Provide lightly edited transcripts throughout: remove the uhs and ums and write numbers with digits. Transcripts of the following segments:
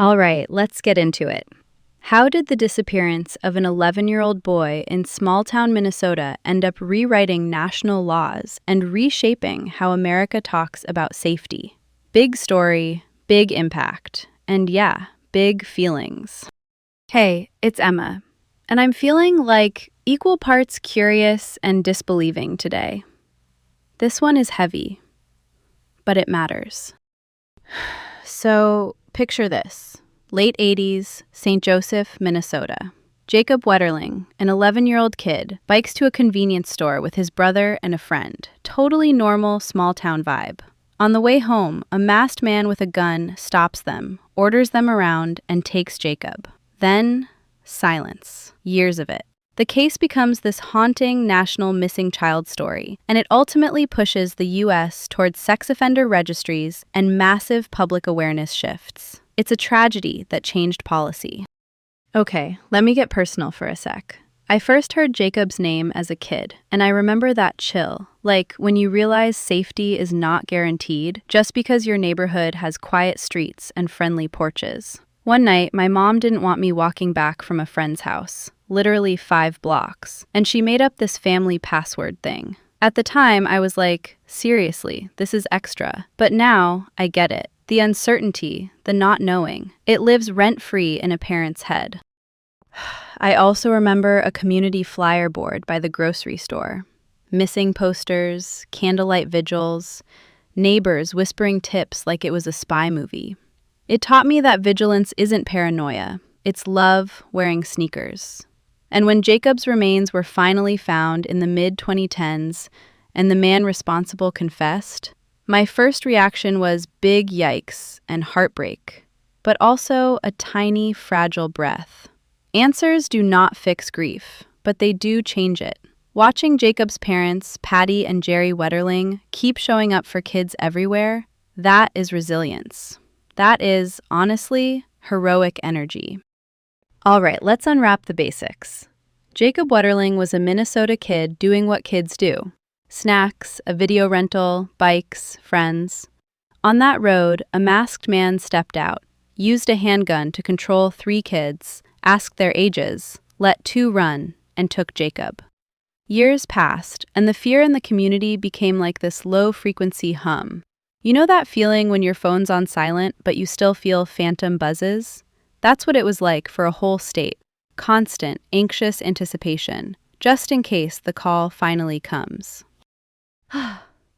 All right, let's get into it. How did the disappearance of an 11-year-old boy in small-town Minnesota end up rewriting national laws and reshaping how America talks about safety? Big story, big impact, and yeah, big feelings. Hey, it's Emma, and I'm feeling like equal parts curious and disbelieving today. This one is heavy, but it matters. So, picture this. Late 80s, St. Joseph, Minnesota. Jacob Wetterling, an 11-year-old kid, bikes to a convenience store with his brother and a friend. Totally normal small-town vibe. On the way home, a masked man with a gun stops them, orders them around, and takes Jacob. Then, silence. Years of it. The case becomes this haunting national missing child story, and it ultimately pushes the U.S. towards sex offender registries and massive public awareness shifts. It's a tragedy that changed policy. Okay, let me get personal for a sec. I first heard Jacob's name as a kid, and I remember that chill, like when you realize safety is not guaranteed just because your neighborhood has quiet streets and friendly porches. One night, my mom didn't want me walking back from a friend's house, literally 5 blocks, and she made up this family password thing. At the time, I was like, seriously, this is extra. But now, I get it. The uncertainty, the not knowing, it lives rent-free in a parent's head. I also remember a community flyer board by the grocery store. Missing posters, candlelight vigils, neighbors whispering tips like it was a spy movie. It taught me that vigilance isn't paranoia, it's love wearing sneakers. And when Jacob's remains were finally found in the mid-2010s and the man responsible confessed, my first reaction was big yikes and heartbreak, but also a tiny, fragile breath. Answers do not fix grief, but they do change it. Watching Jacob's parents, Patty and Jerry Wetterling, keep showing up for kids everywhere, that is resilience. That is, honestly, heroic energy. All right, let's unwrap the basics. Jacob Wetterling was a Minnesota kid doing what kids do. Snacks, a video rental, bikes, friends. On that road, a masked man stepped out, used a handgun to control 3 kids, asked their ages, let 2 run, and took Jacob. Years passed, and the fear in the community became like this low-frequency hum. You know that feeling when your phone's on silent, but you still feel phantom buzzes? That's what it was like for a whole state. Constant, anxious anticipation, just in case the call finally comes.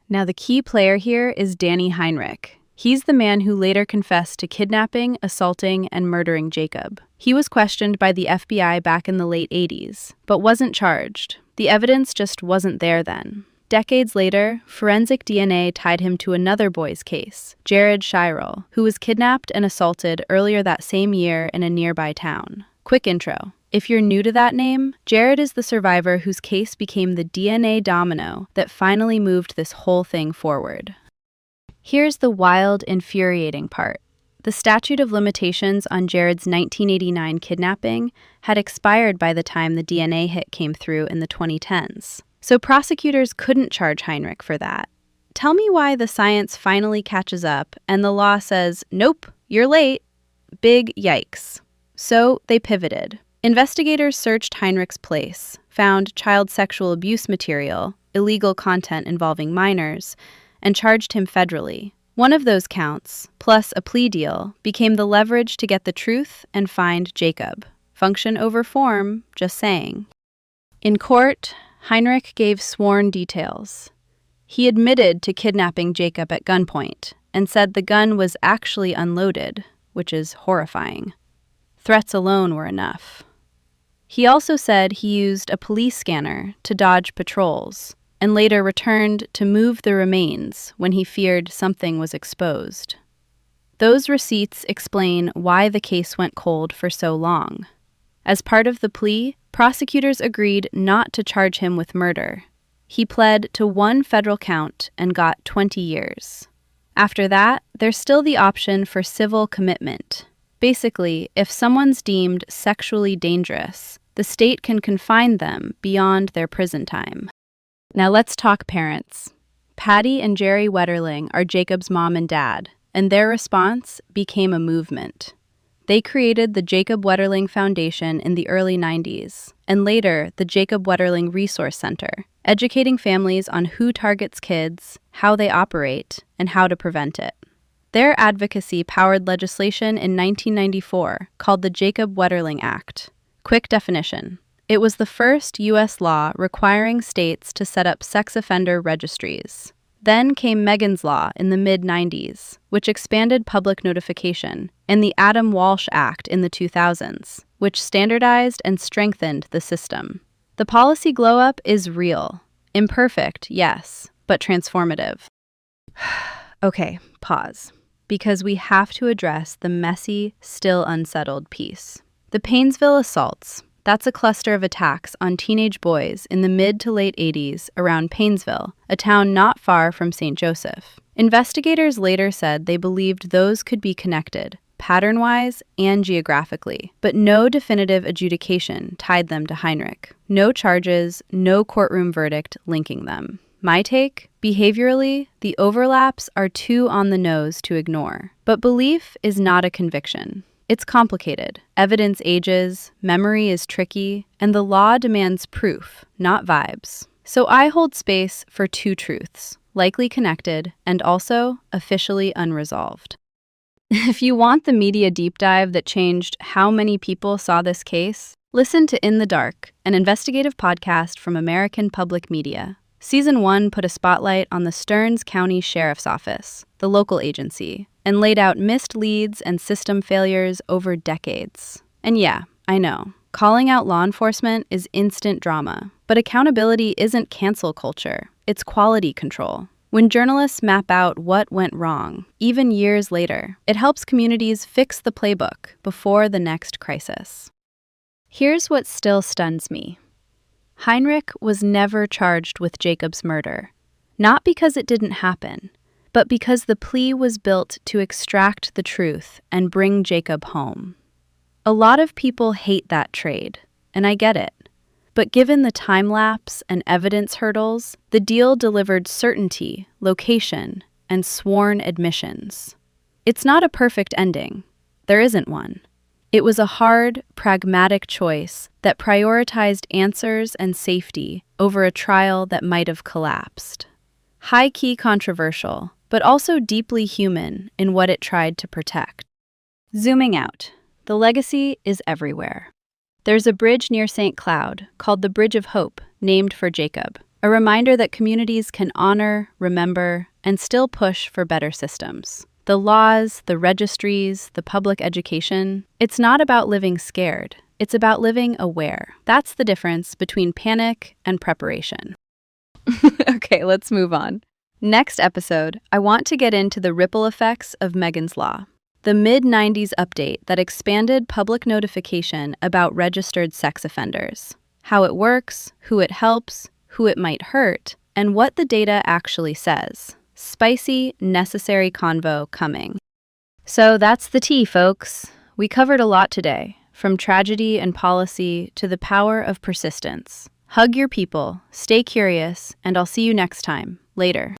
Now the key player here is Danny Heinrich. He's the man who later confessed to kidnapping, assaulting, and murdering Jacob. He was questioned by the FBI back in the late 80s, but wasn't charged. The evidence just wasn't there then. Decades later, forensic DNA tied him to another boy's case, Jared Shirel, who was kidnapped and assaulted earlier that same year in a nearby town. Quick intro. If you're new to that name, Jared is the survivor whose case became the DNA domino that finally moved this whole thing forward. Here's the wild, infuriating part. The statute of limitations on Jared's 1989 kidnapping had expired by the time the DNA hit came through in the 2010s. So prosecutors couldn't charge Heinrich for that. Tell me why the science finally catches up and the law says, nope, you're late. Big yikes. So they pivoted. Investigators searched Heinrich's place, found child sexual abuse material, illegal content involving minors, and charged him federally. One of those counts, plus a plea deal, became the leverage to get the truth and find Jacob. Function over form, just saying. In court, Heinrich gave sworn details. He admitted to kidnapping Jacob at gunpoint and said the gun was actually unloaded, which is horrifying. Threats alone were enough. He also said he used a police scanner to dodge patrols and later returned to move the remains when he feared something was exposed. Those receipts explain why the case went cold for so long. As part of the plea, prosecutors agreed not to charge him with murder. He pled to 1 federal count and got 20 years. After that, there's still the option for civil commitment. Basically, if someone's deemed sexually dangerous, the state can confine them beyond their prison time. Now let's talk parents. Patty and Jerry Wetterling are Jacob's mom and dad, and their response became a movement. They created the Jacob Wetterling Foundation in the early 90s, and later the Jacob Wetterling Resource Center, educating families on who targets kids, how they operate, and how to prevent it. Their advocacy powered legislation in 1994 called the Jacob Wetterling Act. Quick definition. It was the first U.S. law requiring states to set up sex offender registries. Then came Megan's Law in the mid-90s, which expanded public notification, and the Adam Walsh Act in the 2000s, which standardized and strengthened the system. The policy glow-up is real. Imperfect, yes, but transformative. Okay, pause, because we have to address the messy, still unsettled piece. The Painesville assaults. That's a cluster of attacks on teenage boys in the mid to late 80s around Painesville, a town not far from St. Joseph. Investigators later said they believed those could be connected, pattern-wise and geographically, but no definitive adjudication tied them to Heinrich. No charges, no courtroom verdict linking them. My take? Behaviorally, the overlaps are too on the nose to ignore. But belief is not a conviction. It's complicated. Evidence ages, memory is tricky, and the law demands proof, not vibes. So I hold space for two truths, likely connected and also officially unresolved. If you want the media deep dive that changed how many people saw this case, listen to In the Dark, an investigative podcast from American Public Media. Season 1 put a spotlight on the Stearns County Sheriff's Office, the local agency, and laid out missed leads and system failures over decades. And yeah, I know, calling out law enforcement is instant drama, but accountability isn't cancel culture, it's quality control. When journalists map out what went wrong, even years later, it helps communities fix the playbook before the next crisis. Here's what still stuns me. Heinrich was never charged with Jacob's murder, not because it didn't happen, but because the plea was built to extract the truth and bring Jacob home. A lot of people hate that trade, and I get it. But given the time lapse and evidence hurdles, the deal delivered certainty, location, and sworn admissions. It's not a perfect ending. There isn't one. It was a hard, pragmatic choice that prioritized answers and safety over a trial that might have collapsed. High-key controversial, but also deeply human in what it tried to protect. Zooming out, the legacy is everywhere. There's a bridge near St. Cloud called the Bridge of Hope, named for Jacob, a reminder that communities can honor, remember, and still push for better systems. The laws, the registries, the public education, it's not about living scared, it's about living aware. That's the difference between panic and preparation. Okay, let's move on. Next episode, I want to get into the ripple effects of Megan's Law, the mid-90s update that expanded public notification about registered sex offenders, how it works, who it helps, who it might hurt, and what the data actually says. Spicy, necessary convo coming. So that's the tea, folks. We covered a lot today, from tragedy and policy to the power of persistence. Hug your people, stay curious, and I'll see you next time. Later.